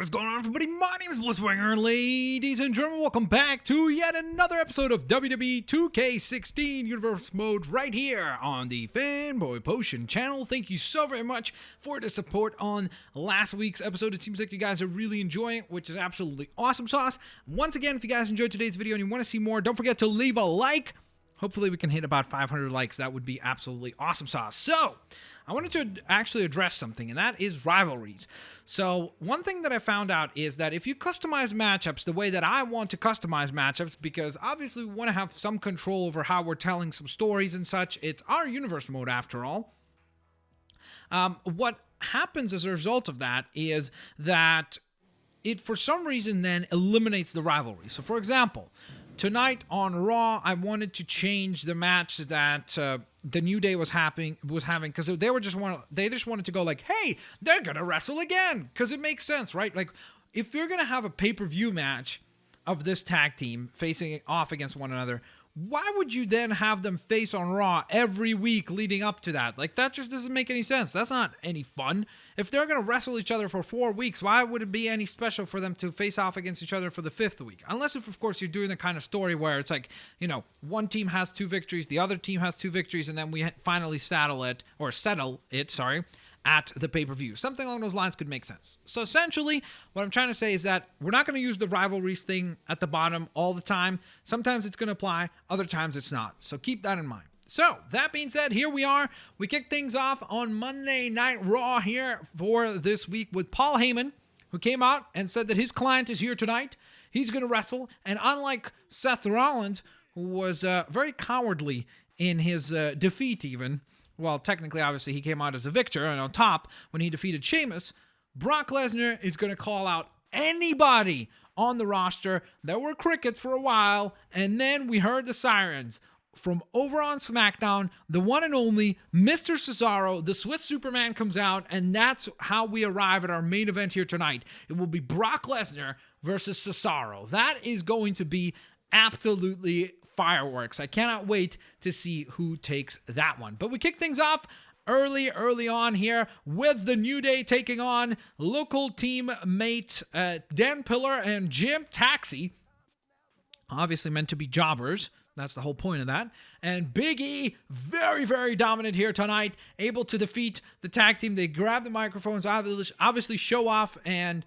What's going on, everybody? My name is Blitzwinger, ladies and gentlemen. Welcome back to yet another episode of WWE 2K16 Universe Mode right here on the FanBoyPotion channel. Thank you so very much for the support on last week's episode. It seems like you guys are really enjoying it, which is absolutely awesome sauce. Once again, if you guys enjoyed today's video and you want to see more, don't forget to leave a like. Hopefully we can hit about 500 likes. That would be absolutely awesome sauce. So, I wanted to actually address something, and that is rivalries. So, one thing that I found out is that if you customize matchups the way that I want to customize matchups, because obviously we want to have some control over how we're telling some stories and such, it's our universe mode after all. What happens as a result of that is that it, for some reason, then eliminates the rivalry. So, for example, tonight on Raw, I wanted to change the match that the New Day was having because they just wanted to go like, hey, they're gonna wrestle again, because it makes sense, right? Like, if you're gonna have a pay-per-view match of this tag team facing off against one another, why would you then have them face on Raw every week leading up to that? Like, that just doesn't make any sense. That's not any fun. If they're going to wrestle each other for 4 weeks, why would it be any special for them to face off against each other for the 5th week? Unless, if, of course, you're doing the kind of story where it's like, you know, one team has 2 victories, the other team has 2 victories, and then we finally settle it, at the pay-per-view. Something along those lines could make sense. So essentially, what I'm trying to say is that we're not going to use the rivalries thing at the bottom all the time. Sometimes it's going to apply, other times it's not. So keep that in mind. So, that being said, here we are. We kick things off on Monday Night Raw here for this week with Paul Heyman, who came out and said that his client is here tonight. He's going to wrestle. And unlike Seth Rollins, who was very cowardly in his defeat even, well, technically, obviously, he came out as a victor and on top when he defeated Sheamus, Brock Lesnar is going to call out anybody on the roster. There were crickets for a while, and then we heard the sirens. From over on Smackdown, the one and only Mr. Cesaro, the Swiss Superman, comes out, and that's how we arrive at our main event here tonight. It will be Brock Lesnar versus Cesaro. That is going to be absolutely fireworks. I cannot wait to see who takes that one. But we kick things off early on here with the New Day taking on local teammate Dan Pillar and Jim Taxi. Obviously meant to be jobbers. That's the whole point of that. And Big E, very, very dominant here tonight, able to defeat the tag team. They grab the microphones, obviously show off and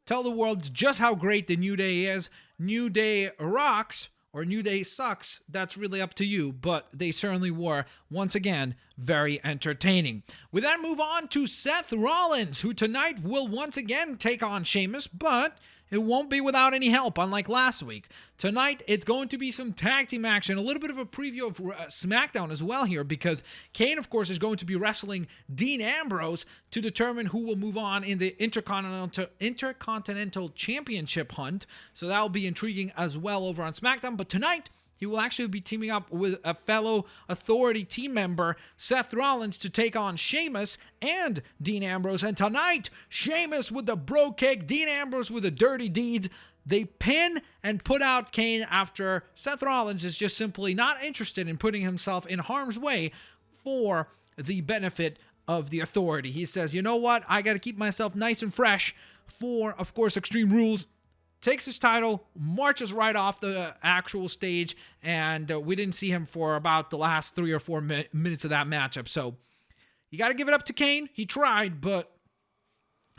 tell the world just how great the New Day is. New Day rocks, or New Day sucks. That's really up to you, but they certainly were, once again, very entertaining. We then move on to Seth Rollins, who tonight will once again take on Sheamus, but it won't be without any help, unlike last week. Tonight, it's going to be some tag team action, a little bit of a preview of Smackdown as well here, because Kane, of course, is going to be wrestling Dean Ambrose to determine who will move on in the Intercontinental Championship hunt. So that'll be intriguing as well over on Smackdown. But tonight, he will actually be teaming up with a fellow Authority team member, Seth Rollins, to take on Sheamus and Dean Ambrose. And tonight, Sheamus with the bro kick, Dean Ambrose with the dirty deeds. They pin and put out Kane after Seth Rollins is just simply not interested in putting himself in harm's way for the benefit of the Authority. He says, you know what? I got to keep myself nice and fresh for, of course, Extreme Rules. Takes his title, marches right off the actual stage, and we didn't see him for about the last 3 or 4 minutes of that matchup. So you got to give it up to Kane. He tried, but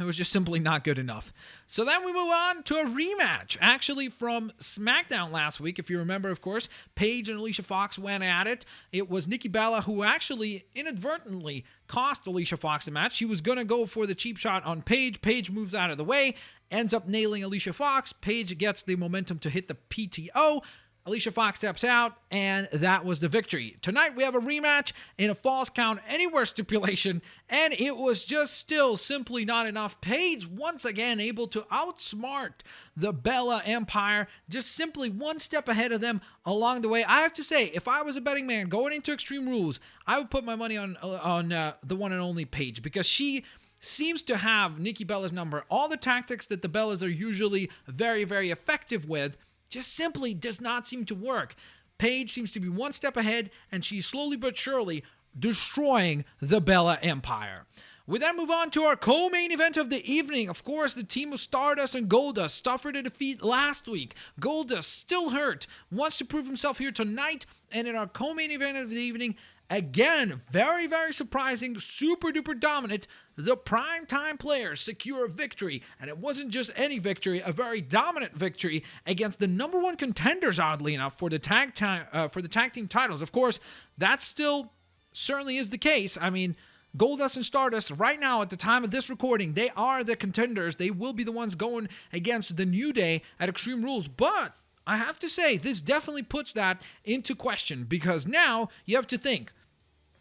it was just simply not good enough. So then we move on to a rematch, actually from SmackDown last week. If you remember, of course, Paige and Alicia Fox went at it. It was Nikki Bella who actually inadvertently cost Alicia Fox the match. She was going to go for the cheap shot on Paige. Paige moves out of the way, ends up nailing Alicia Fox. Paige gets the momentum to hit the PTO. Alicia Fox steps out, and that was the victory. Tonight, we have a rematch in a Falls Count Anywhere stipulation, and it was just still simply not enough. Paige, once again, able to outsmart the Bella Empire, just simply one step ahead of them along the way. I have to say, if I was a betting man going into Extreme Rules, I would put my money on the one and only Paige, because she seems to have Nikki Bella's number. All the tactics that the Bellas are usually very, very effective with just simply does not seem to work. Paige seems to be one step ahead, and she's slowly but surely destroying the Bella Empire. We then move on to our co-main event of the evening. Of course, the team of Stardust and Goldust suffered a defeat last week. Goldust, still hurt, wants to prove himself here tonight. And in our co-main event of the evening, again, very, very surprising, super duper dominant, the Primetime Players secure a victory. And it wasn't just any victory, a very dominant victory against the number one contenders, oddly enough, for the tag team titles. Of course, that still certainly is the case. I mean, Goldust and Stardust, right now at the time of this recording, they are the contenders. They will be the ones going against the New Day at Extreme Rules. But I have to say, this definitely puts that into question, because now you have to think.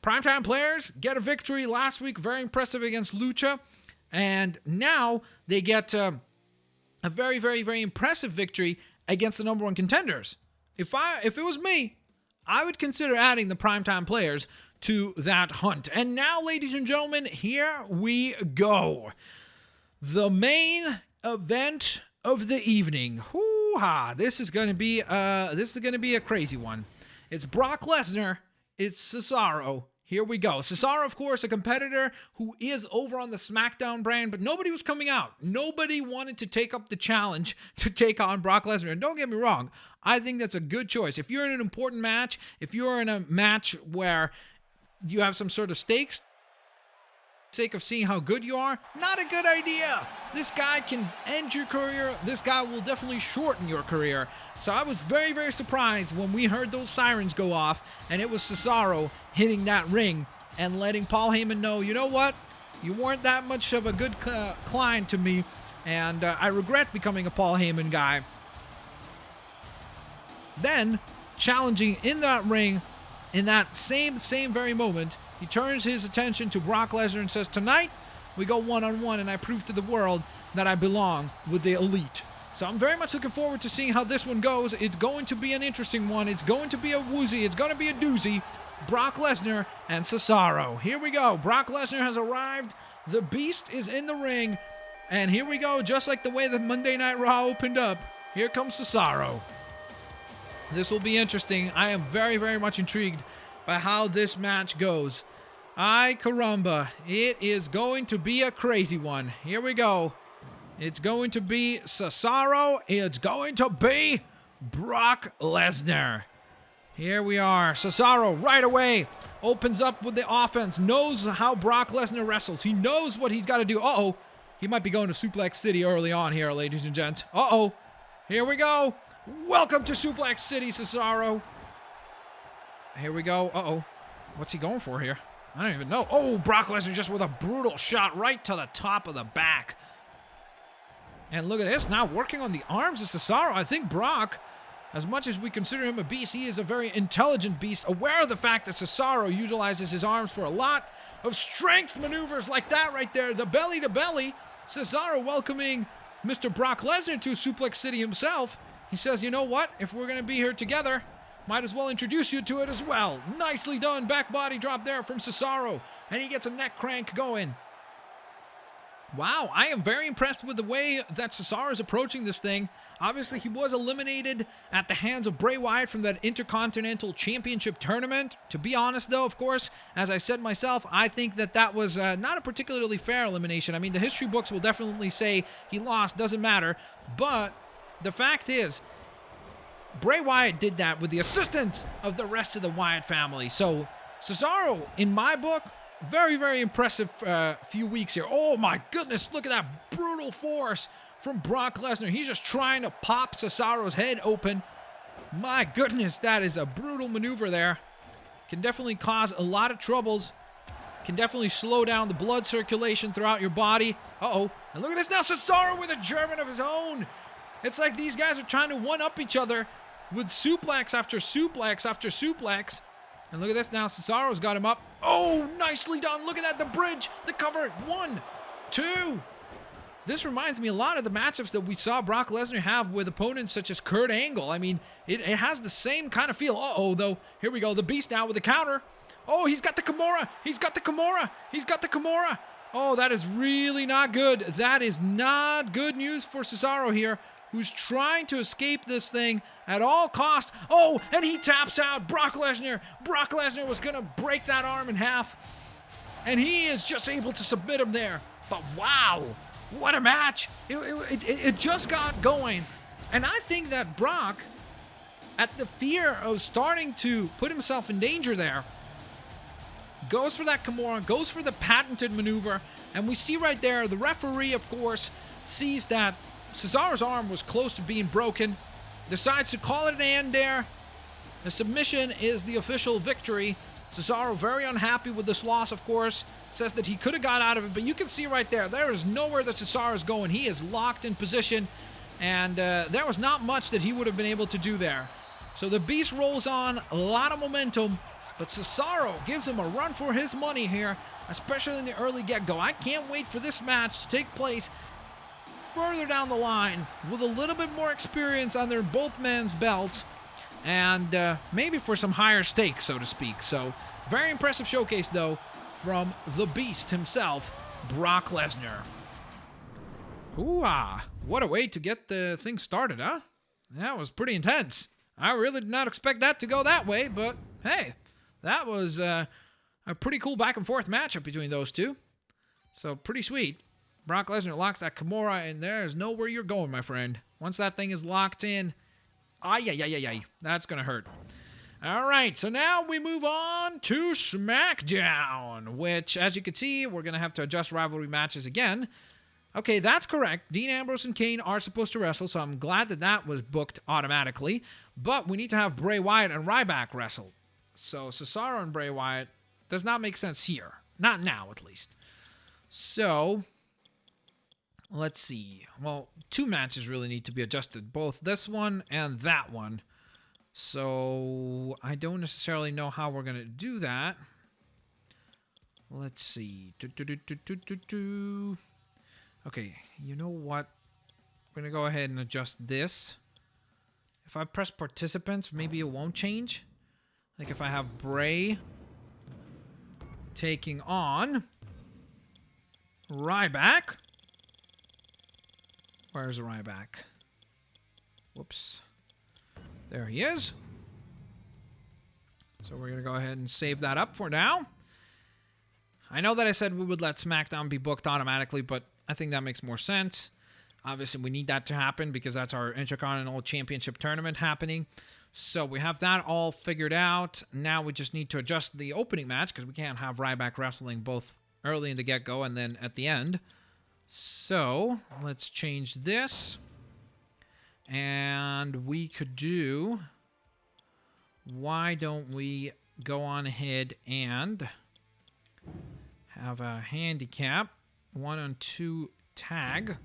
Primetime Players get a victory last week, very impressive against Lucha, and now they get a very, very, very impressive victory against the number one contenders. If it was me, I would consider adding the Primetime Players to that hunt. And now, ladies and gentlemen, here we go. The main event of the evening. Hoo-ha! This is going to be a crazy one. It's Brock Lesnar. It's Cesaro. Here we go. Cesaro, of course, a competitor who is over on the Smackdown brand, but nobody was coming out. Nobody wanted to take up the challenge to take on Brock Lesnar. And don't get me wrong, I think that's a good choice. If you're in an important match, if you're in a match where you have some sort of stakes, sake of seeing how good you are, not a good idea. This guy can end your career. This guy will definitely shorten your career. So I was very, very surprised when we heard those sirens go off and it was Cesaro hitting that ring and letting Paul Heyman know, you know what? You weren't that much of a good client to me, and I regret becoming a Paul Heyman guy. Then, challenging in that ring, in that same very moment, he turns his attention to Brock Lesnar and says, tonight, we go one-on-one and I prove to the world that I belong with the elite. So I'm very much looking forward to seeing how this one goes. It's going to be an interesting one. It's going to be a woozy. It's going to be a doozy. Brock Lesnar and Cesaro. Here we go. Brock Lesnar has arrived. The Beast is in the ring. And here we go. Just like the way the Monday Night Raw opened up, here comes Cesaro. This will be interesting. I am very, very much intrigued by how this match goes. Ay caramba. It is going to be a crazy one. Here we go. It's going to be Cesaro. It's going to be Brock Lesnar. Here we are. Cesaro right away opens up with the offense. Knows how Brock Lesnar wrestles. He knows what he's got to do. Uh-oh. He might be going to Suplex City early on here, ladies and gents. Uh-oh. Here we go. Welcome to Suplex City, Cesaro. Here we go. Uh-oh. What's he going for here? I don't even know. Oh, Brock Lesnar just with a brutal shot right to the top of the back. And look at this, now working on the arms of Cesaro. I think Brock, as much as we consider him a beast, he is a very intelligent beast, aware of the fact that Cesaro utilizes his arms for a lot of strength maneuvers like that right there. The belly to belly. Cesaro welcoming Mr. Brock Lesnar to Suplex City himself. He says, you know what? If we're going to be here together, might as well introduce you to it as well. Nicely done. Back body drop there from Cesaro. And he gets a neck crank going. Wow, I am very impressed with the way that Cesaro is approaching this thing. Obviously, he was eliminated at the hands of Bray Wyatt from that Intercontinental Championship tournament. To be honest, though, of course, as I said myself, I think that was not a particularly fair elimination. I mean, the history books will definitely say he lost, doesn't matter. But the fact is, Bray Wyatt did that with the assistance of the rest of the Wyatt family. So, Cesaro, in my book, very, very impressive few weeks here. Oh my goodness, look at that brutal force from Brock Lesnar. He's just trying to pop Cesaro's head open. My goodness, that is a brutal maneuver there. Can definitely cause a lot of troubles. Can definitely slow down the blood circulation throughout your body. Uh-oh. And look at this now, Cesaro with a German of his own. It's like these guys are trying to one-up each other with suplex after suplex after suplex. And look at this now, Cesaro's got him up. Oh, nicely done. Look at that, the bridge, the cover. 1, 2. This reminds me a lot of the matchups that we saw Brock Lesnar have with opponents such as Kurt Angle. I mean, it has the same kind of feel. Uh-oh, though. Here we go, the Beast now with the counter. Oh, he's got the Kimura. He's got the Kimura. He's got the Kimura. Oh, that is really not good. That is not good news for Cesaro here, who's trying to escape this thing at all costs. Oh, and he taps out Brock Lesnar. Brock Lesnar was going to break that arm in half. and he is just able to submit him there. But wow, what a match. It just got going. And I think that Brock, at the fear of starting to put himself in danger there, goes for that Kimura, goes for the patented maneuver, and we see right there, the referee, of course, sees that Cesaro's arm was close to being broken, decides to call it an end there. The submission is the official victory. Cesaro very unhappy with this loss, of course, says that he could have got out of it, but you can see right there is nowhere that Cesaro is going. He is locked in position, and there was not much that he would have been able to do there. So the Beast rolls on, a lot of momentum, but Cesaro gives him a run for his money here, especially in the early get-go. I can't wait for this match to take place further down the line with a little bit more experience under both men's belts, and maybe for some higher stakes, so to speak. So, very impressive showcase, though, from the Beast himself, Brock Lesnar. Ooh-ah, what a way to get the thing started, huh? That was pretty intense. I really did not expect that to go that way, but hey, that was a pretty cool back-and-forth matchup between those two. So, pretty sweet. Brock Lesnar locks that Kimura, and there's nowhere you're going, my friend. Once that thing is locked in, ay, that's going to hurt. All right, so now we move on to Smackdown, which, as you can see, we're going to have to adjust rivalry matches again. Okay, that's correct. Dean Ambrose and Kane are supposed to wrestle, so I'm glad that that was booked automatically. But we need to have Bray Wyatt and Ryback wrestle. So Cesaro and Bray Wyatt does not make sense here. Not now, at least. So, let's see. Well, two matches really need to be adjusted. Both this one and that one. So, I don't necessarily know how we're going to do that. Let's see. Okay, you know what? We're going to go ahead and adjust this. If I press participants, maybe it won't change. Like if I have Bray taking on Ryback. Where's Ryback? Whoops. There he is. So we're going to go ahead and save that up for now. I know that I said we would let Smackdown be booked automatically, but I think that makes more sense. Obviously, we need that to happen because that's our Intercontinental Championship tournament happening. So we have that all figured out. Now we just need to adjust the opening match because we can't have Ryback wrestling both early in the get-go and then at the end. So let's change this. And we could do... Why don't we go on ahead and have a handicap 1-on-2 tag.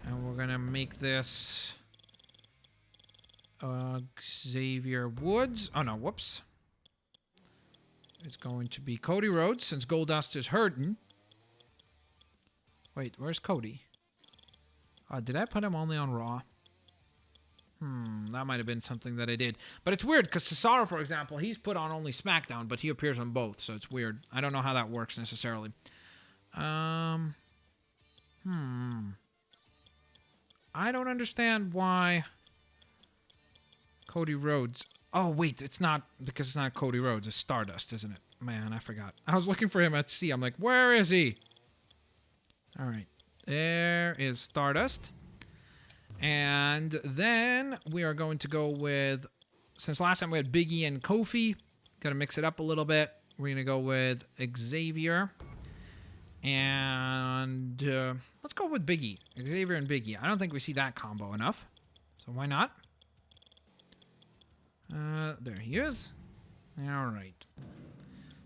And we're going to make this Xavier Woods. Oh, no, whoops. It's going to be Cody Rhodes since Goldust is hurting. Wait, where's Cody? Did I put him only on Raw? That might have been something that I did. But it's weird because Cesaro, for example, he's put on only SmackDown, but he appears on both, so it's weird. I don't know how that works necessarily. I don't understand why Cody Rhodes... Oh, wait, it's not... Because it's not Cody Rhodes, it's Stardust, isn't it? Man, I forgot. I was looking for him at C. I'm like, where is he? All right. There is Stardust. And then we are going to go with... Since last time we had Big E and Kofi, gotta mix it up a little bit. We're going to go with Xavier. And let's go with Big E. Xavier and Big E. I don't think we see that combo enough. So why not? There he is. All right.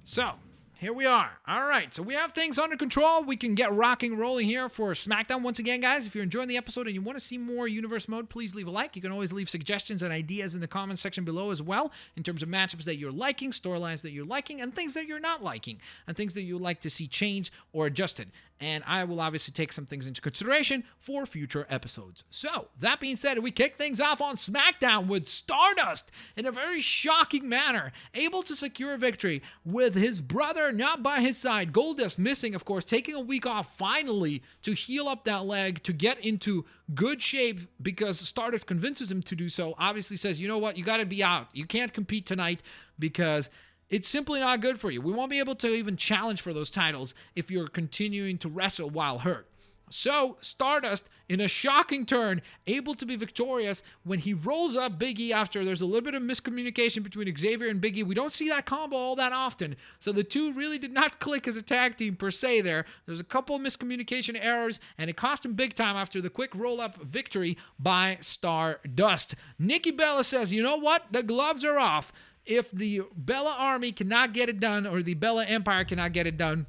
So, here we are. All right, so we have things under control. We can get rocking and rolling here for SmackDown. Once again, guys, if you're enjoying the episode and you want to see more Universe Mode, please leave a like. You can always leave suggestions and ideas in the comments section below as well, in terms of matchups that you're liking, storylines that you're liking, and things that you're not liking, and things that you'd like to see changed or adjusted. And I will obviously take some things into consideration for future episodes. So, that being said, we kick things off on SmackDown with Stardust in a very shocking manner, able to secure a victory with his brother not by his side. Goldust missing, of course, taking a week off finally to heal up that leg, to get into good shape because Stardust convinces him to do so. Obviously says, you know what, you got to be out. You can't compete tonight because it's simply not good for you. We won't be able to even challenge for those titles if you're continuing to wrestle while hurt. So, Stardust, in a shocking turn, able to be victorious when he rolls up Big E after there's a little bit of miscommunication between Xavier and Big E. We don't see that combo all that often, so the two really did not click as a tag team per se there. There's a couple of miscommunication errors, and it cost him big time after the quick roll-up victory by Stardust. Nikki Bella says, you know what? The gloves are off. If the Bella Army cannot get it done, or the Bella Empire cannot get it done,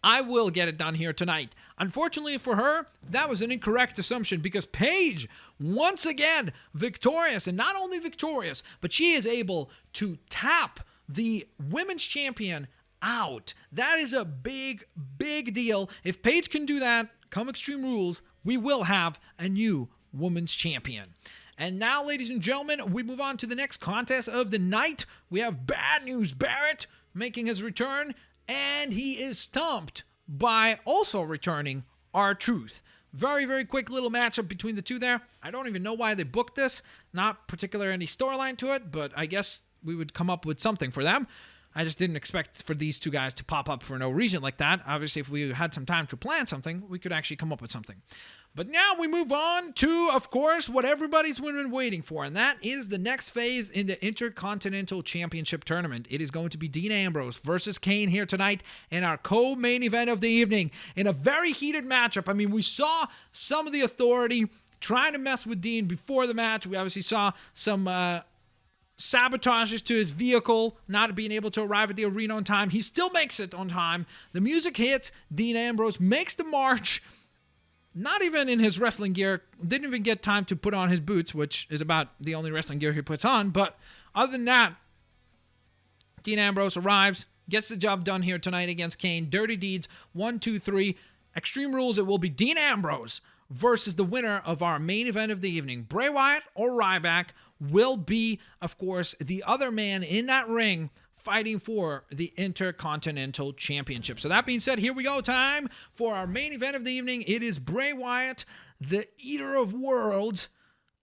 I will get it done here tonight. Unfortunately for her, that was an incorrect assumption because Paige, once again, victorious. And not only victorious, but she is able to tap the women's champion out. That is a big, big deal. If Paige can do that, come Extreme Rules, we will have a new women's champion. And now, ladies and gentlemen, we move on to the next contest of the night. We have Bad News Barrett making his return, and he is stumped by also returning R-Truth. Very, very quick little matchup between the two there. I don't even know why they booked this. Not particularly any storyline to it, but I guess we would come up with something for them. I just didn't expect for these two guys to pop up for no reason like that. Obviously, if we had some time to plan something, we could actually come up with something. But now we move on to, of course, what everybody's been waiting for, and that is the next phase in the Intercontinental Championship Tournament. It is going to be Dean Ambrose versus Kane here tonight in our co-main event of the evening in a very heated matchup. I mean, we saw some of the Authority trying to mess with Dean before the match. We obviously saw some sabotages to his vehicle, not being able to arrive at the arena on time. He still makes it on time. The music hits. Dean Ambrose makes the march. Not even in his wrestling gear, didn't even get time to put on his boots, which is about the only wrestling gear he puts on. But other than that, Dean Ambrose arrives, gets the job done here tonight against Kane. Dirty Deeds, 1, 2, 3. Extreme Rules, it will be Dean Ambrose versus the winner of our main event of the evening. Bray Wyatt or Ryback will be, of course, the other man in that ring fighting for the Intercontinental Championship. So that being said, here we go. Time for our main event of the evening. It is Bray Wyatt, the Eater of Worlds,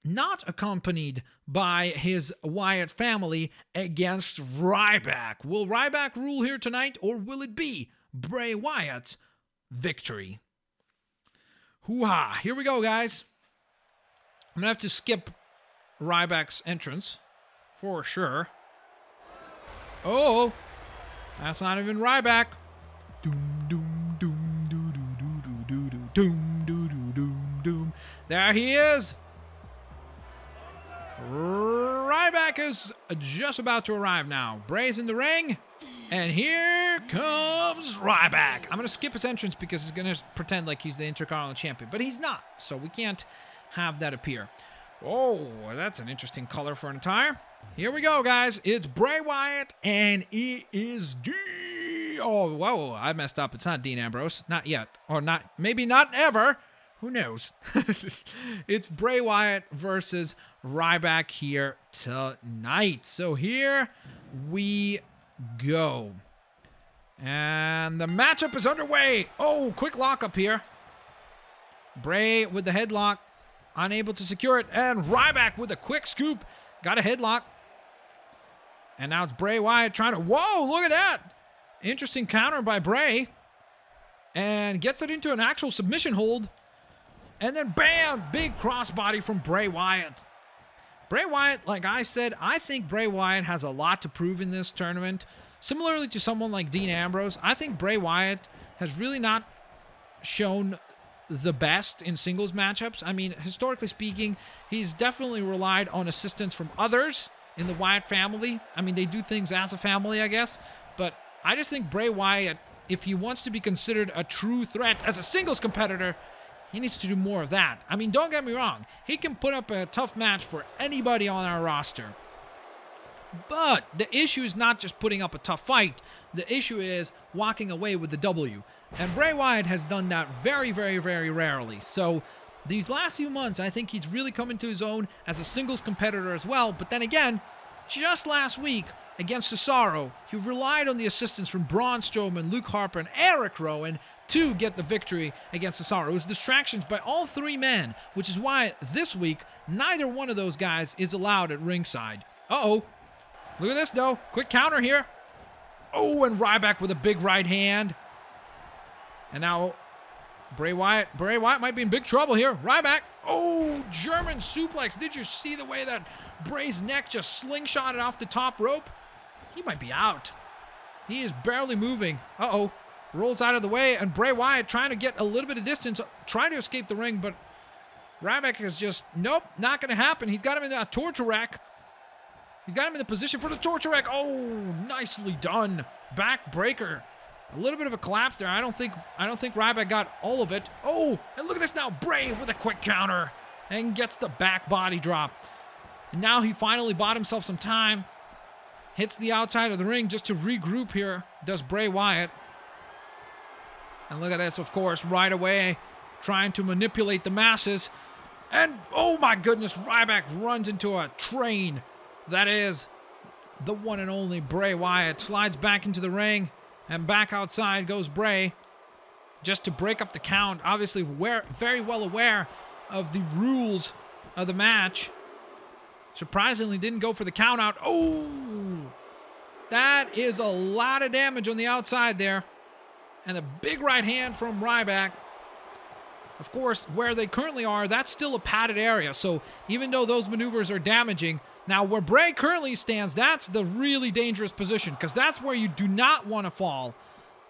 not accompanied by his Wyatt family, against Ryback. Will Ryback rule here tonight, or will it be Bray Wyatt's victory? Hoo-ha. Here we go, guys. I'm going to have to skip Ryback's entrance for sure. Oh, that's not even Ryback. Doom, doom, doom, doo, doo, doo, doo, doo, doo, doom, doo, doo, doom, doom. There he is. Ryback is just about to arrive now. Bray's in the ring, and here comes Ryback. I'm going to skip his entrance because he's going to pretend like he's the Intercontinental Champion, but he's not, so we can't have that appear. Oh, that's an interesting color for an attire. Here we go, guys. It's Bray Wyatt, and it is Oh, whoa, I messed up. It's not Dean Ambrose. Not yet. Or not, maybe not ever. Who knows? It's Bray Wyatt versus Ryback here tonight. So here we go. And the matchup is underway. Oh, quick lockup here. Bray with the headlock. Unable to secure it. And Ryback with a quick scoop. Got a headlock. And now it's Bray Wyatt trying to... Whoa, look at that. Interesting counter by Bray. And gets it into an actual submission hold. And then bam, big crossbody from Bray Wyatt. Bray Wyatt, like I said, I think Bray Wyatt has a lot to prove in this tournament. Similarly to someone like Dean Ambrose, I think Bray Wyatt has really not shown the best in singles matchups. I mean, historically speaking, he's definitely relied on assistance from others in the Wyatt family. I mean, they do things as a family, I guess. But I just think Bray Wyatt, if he wants to be considered a true threat as a singles competitor, he needs to do more of that. I mean, don't get me wrong. He can put up a tough match for anybody on our roster. But the issue is not just putting up a tough fight. The issue is walking away with the W. And Bray Wyatt has done that very, very, very rarely. So these last few months, I think he's really come into his own as a singles competitor as well. But then again, just last week against Cesaro, he relied on the assistance from Braun Strowman, Luke Harper, and Eric Rowan to get the victory against Cesaro. It was distractions by all three men, which is why this week, neither one of those guys is allowed at ringside. Uh-oh. Look at this, though. Quick counter here. Oh, and Ryback with a big right hand. And now Bray Wyatt might be in big trouble here. Ryback. Oh, German suplex. Did you see the way that Bray's neck just slingshotted off the top rope? He might be out. He is barely moving. Uh-oh. Rolls out of the way, and Bray Wyatt trying to get a little bit of distance, trying to escape the ring, but Ryback is just, nope, not going to happen. He's got him in that torture rack. He's got him in the position for the torture rack. Oh, nicely done. Backbreaker. A little bit of a collapse there. I don't think Ryback got all of it. Oh, and look at this now. Bray with a quick counter and gets the back body drop. And now he finally bought himself some time. Hits the outside of the ring just to regroup here. Does Bray Wyatt. And look at this, of course, right away, trying to manipulate the masses. And, oh my goodness, Ryback runs into a train. That is the one and only Bray Wyatt. Slides back into the ring, and back outside goes Bray, just to break up the count. Obviously, very well aware of the rules of the match. Surprisingly, didn't go for the count out. Oh, that is a lot of damage on the outside there. And a big right hand from Ryback. Of course, where they currently are, that's still a padded area. So even though those maneuvers are damaging, now where Bray currently stands, that's the really dangerous position, because that's where you do not want to fall.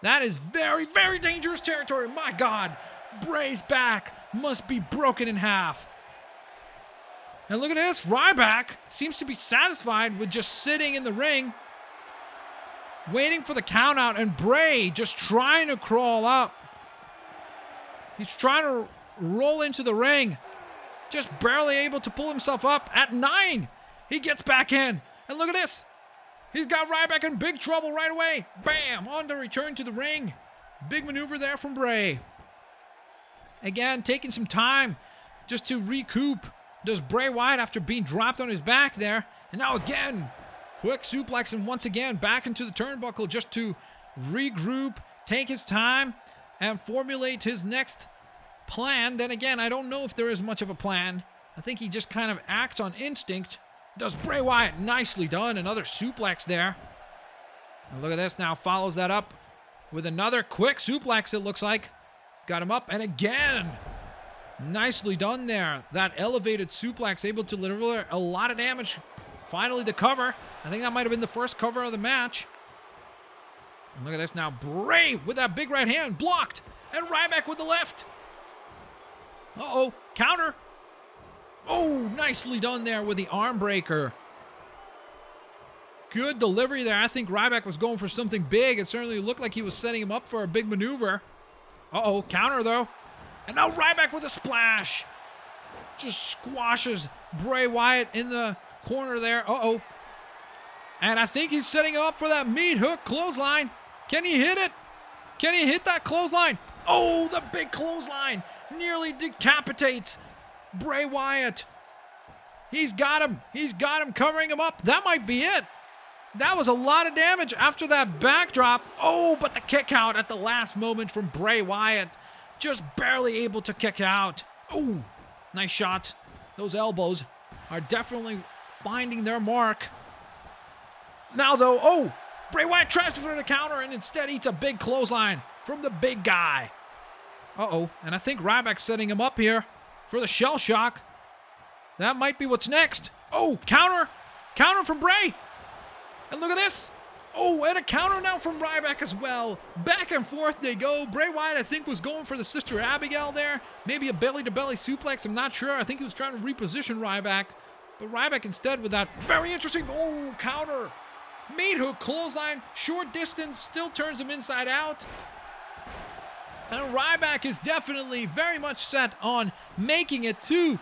That is very, very dangerous territory. My God, Bray's back must be broken in half. And look at this, Ryback seems to be satisfied with just sitting in the ring, waiting for the count out, and Bray just trying to crawl up. He's trying to roll into the ring. Just barely able to pull himself up. At 9, he gets back in. And look at this. He's got Ryback in big trouble right away. Bam! On the return to the ring. Big maneuver there from Bray. Again, taking some time just to recoup. Does Bray Wyatt after being dropped on his back there. And now again, quick suplex, and once again back into the turnbuckle just to regroup, take his time, and formulate his next plan. Then again, I don't know if there is much of a plan. I think he just kind of acts on instinct. Does Bray Wyatt. Nicely done. Another suplex there. And look at this now. Follows that up with another quick suplex, it looks like. He's got him up, and again. Nicely done there. That elevated suplex able to deliver a lot of damage. Finally the cover. I think that might have been the first cover of the match. And look at this now. Bray with that big right hand. Blocked. And Ryback with the left. Uh-oh. Counter. Oh, nicely done there with the arm breaker. Good delivery there. I think Ryback was going for something big. It certainly looked like he was setting him up for a big maneuver. Uh-oh. Counter, though. And now Ryback with a splash. Just squashes Bray Wyatt in the corner there. Uh-oh. And I think he's setting him up for that meat hook clothesline. Can he hit it? Can he hit that clothesline? Oh, the big clothesline nearly decapitates Bray Wyatt. He's got him. He's got him, covering him up. That might be it. That was a lot of damage after that backdrop. Oh, but the kick out at the last moment from Bray Wyatt. Just barely able to kick out. Oh, nice shot. Those elbows are definitely finding their mark. Now, though, oh, Bray Wyatt tries for the counter and instead eats a big clothesline from the big guy. Uh-oh, and I think Ryback's setting him up here for the shell shock. That might be what's next. Oh, counter. Counter from Bray. And look at this. Oh, and a counter now from Ryback as well. Back and forth they go. Bray Wyatt, I think, was going for the Sister Abigail there. Maybe a belly-to-belly suplex. I'm not sure. I think he was trying to reposition Ryback. But Ryback instead with that very interesting, oh, counter. Meat hook, clothesline, short distance, still turns him inside out. And Ryback is definitely very much set on making it to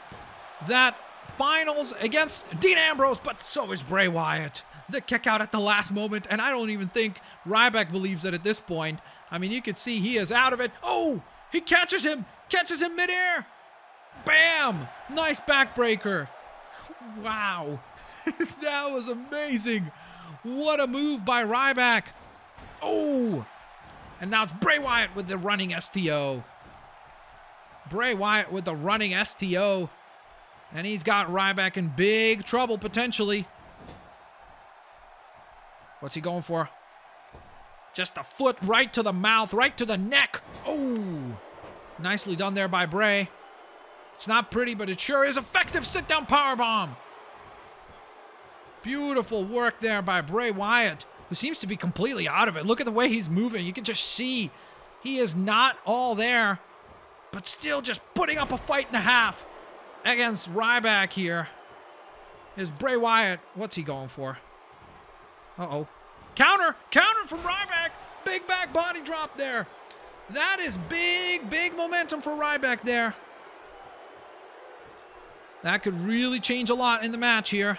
that finals against Dean Ambrose, but so is Bray Wyatt. The kick out at the last moment, and I don't even think Ryback believes it at this point. I mean, you can see he is out of it. Oh, he catches him midair. Bam! Nice backbreaker. Wow. That was amazing. What a move by Ryback. Oh, and now it's Bray Wyatt with the running STO. Bray Wyatt with the running STO. And he's got Ryback in big trouble, potentially. What's he going for? Just a foot right to the mouth, right to the neck. Oh, nicely done there by Bray. It's not pretty, but it sure is effective. Sit-down powerbomb. Beautiful work there by Bray Wyatt, who seems to be completely out of it. Look at the way he's moving. You can just see he is not all there, but still just putting up a fight and a half against Ryback here. Is Bray Wyatt. What's he going for? Uh-oh. Counter from Ryback. Big back body drop there. That is big momentum for Ryback there. That could really change a lot in the match here.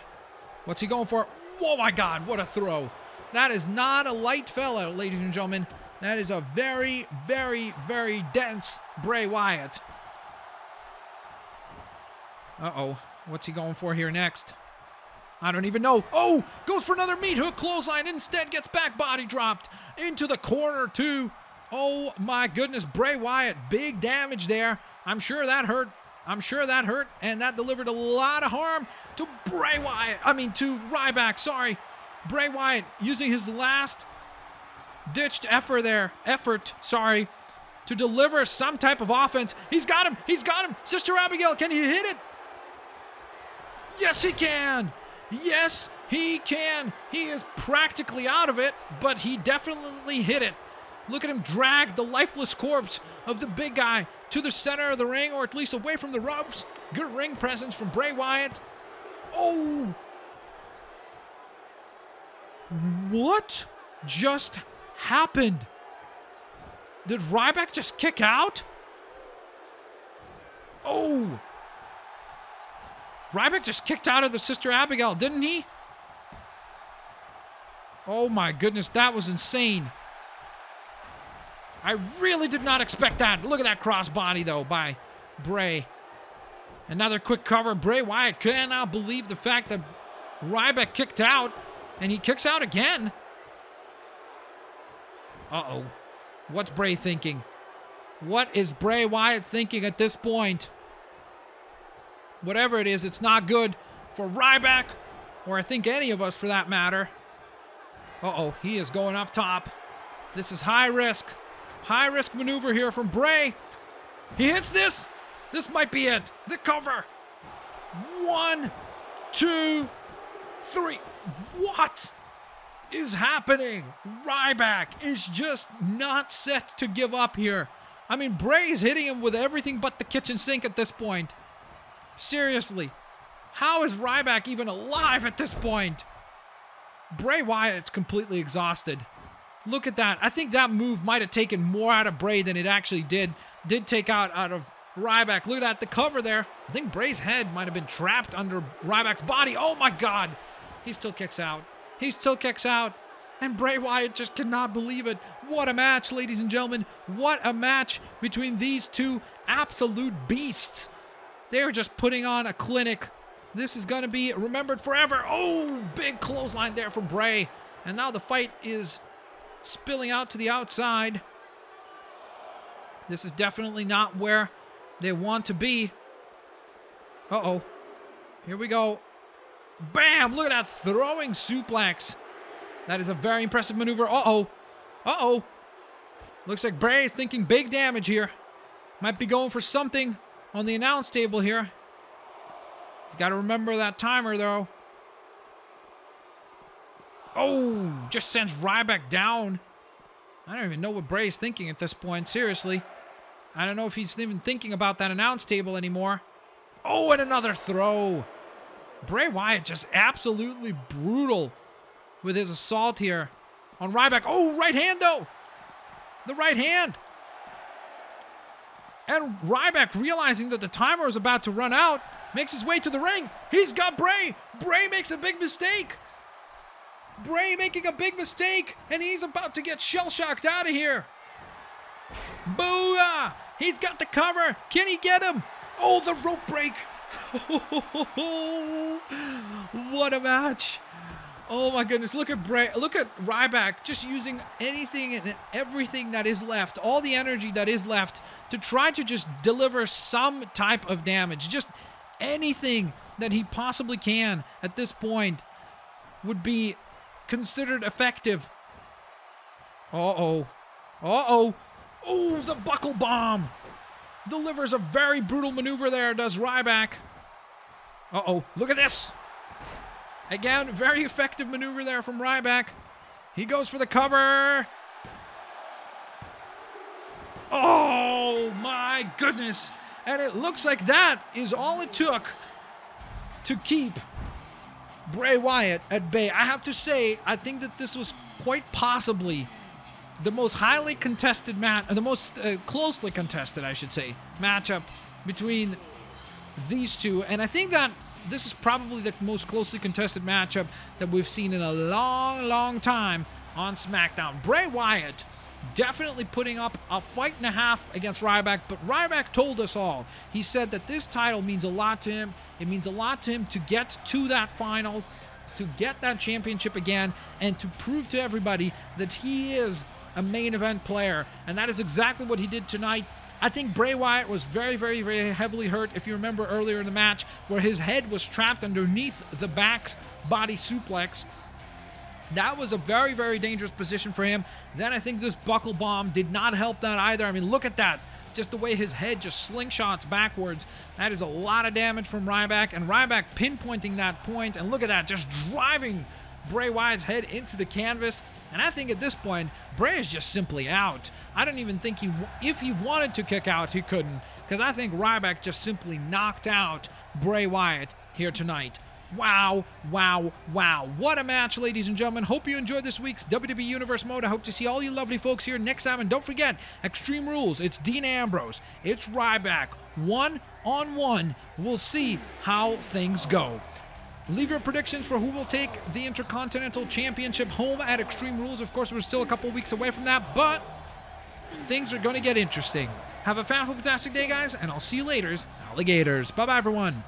What's he going for? Oh my God, what a throw. That is not a light fella, ladies and gentlemen. That is a very dense Bray Wyatt. Uh-oh. What's he going for here next? I don't even know. Oh, goes for another meat hook clothesline. Instead gets back body dropped into the corner too. Oh my goodness, Bray Wyatt, big damage there. I'm sure that hurt. And that delivered a lot of harm to Bray Wyatt. To Ryback, sorry. Bray Wyatt using his last ditched effort to deliver some type of offense. He's got him. Sister Abigail, can he hit it? Yes, he can. Yes, he can. He is practically out of it, but he definitely hit it. Look at him drag the lifeless corpse of the big guy to the center of the ring, or at least away from the ropes. Good ring presence from Bray Wyatt. Oh! What just happened? Did Ryback just kick out? Oh! Ryback just kicked out of the Sister Abigail, didn't he? Oh my goodness, that was insane. I really did not expect that. Look at that crossbody, though, by Bray. Another quick cover. Bray Wyatt cannot believe the fact that Ryback kicked out, and he kicks out again. Uh-oh. What's Bray thinking? What is Bray Wyatt thinking at this point? Whatever it is, it's not good for Ryback, or I think any of us for that matter. Uh-oh, he is going up top. This is high risk. High risk maneuver here from Bray. He hits this. This might be it. The cover. 1, 2, 3. What is happening? Ryback is just not set to give up here. Bray's hitting him with everything but the kitchen sink at this point. Seriously, how is Ryback even alive at this point? Bray Wyatt's completely exhausted. Look at that. I think that move might have taken more out of Bray than it actually did take out of Ryback. Look at that, the cover there. I think Bray's head might have been trapped under Ryback's body. Oh my God. He still kicks out. And Bray Wyatt just cannot believe it. What a match, ladies and gentlemen. What a match between these two absolute beasts. They're just putting on a clinic. This is going to be remembered forever. Oh, big clothesline there from Bray. And now the fight is spilling out to the outside. This is definitely not where they want to be. Uh-oh. Here we go. Bam! Look at that throwing suplex. That is a very impressive maneuver. Uh-oh. Looks like Bray is thinking big damage here. Might be going for something on the announce table here. He's got to remember that timer, though. Oh, just sends Ryback down. I don't even know what Bray's thinking at this point, seriously. I don't know if he's even thinking about that announce table anymore. Oh, and another throw. Bray Wyatt just absolutely brutal with his assault here on Ryback. Oh, right hand, though. The right hand. And Ryback, realizing that the timer is about to run out, makes his way to the ring. He's got Bray. Bray makes a big mistake. Bray making a big mistake, and he's about to get shell-shocked out of here. Booyah! He's got the cover. Can he get him? Oh, the rope break. What a match. Oh my goodness, look at Bray, look at Ryback just using anything and everything that is left, all the energy that is left to try to just deliver some type of damage. Just anything that he possibly can at this point would be considered effective. Uh-oh. Uh-oh. Oh, the buckle bomb. Delivers a very brutal maneuver there, does Ryback. Uh-oh. Look at this. Again, very effective maneuver there from Ryback. He goes for the cover. Oh, my goodness. And it looks like that is all it took to keep Bray Wyatt at bay. I have to say, I think that this was quite possibly the most highly contested match, the most closely contested, I should say, matchup between these two. And I think that this is probably the most closely contested matchup that we've seen in a long, long time on SmackDown. Bray Wyatt definitely putting up a fight and a half against Ryback, but Ryback told us all. He said that this title means a lot to him. It means a lot to him to get to that final, to get that championship again, and to prove to everybody that he is a main event player. And that is exactly what he did tonight. I think Bray Wyatt was very, very, very heavily hurt, if you remember earlier in the match, where his head was trapped underneath the back body suplex. That was a very, very dangerous position for him. Then I think this buckle bomb did not help that either. I mean, look at that. Just the way his head just slingshots backwards. That is a lot of damage from Ryback. And Ryback pinpointing that point. And look at that, just driving Bray Wyatt's head into the canvas. And I think at this point, Bray is just simply out. I don't even think if he wanted to kick out, he couldn't. Because I think Ryback just simply knocked out Bray Wyatt here tonight. Wow, wow, wow. What a match, ladies and gentlemen. Hope you enjoyed this week's WWE Universe mode. I hope to see all you lovely folks here next time. And don't forget, Extreme Rules. It's Dean Ambrose. It's Ryback. 1-on-1. We'll see how things go. Leave your predictions for who will take the Intercontinental Championship home at Extreme Rules. Of course, we're still a couple weeks away from that, but things are going to get interesting. Have a fantastic day, guys, and I'll see you later, alligators. Bye-bye, everyone.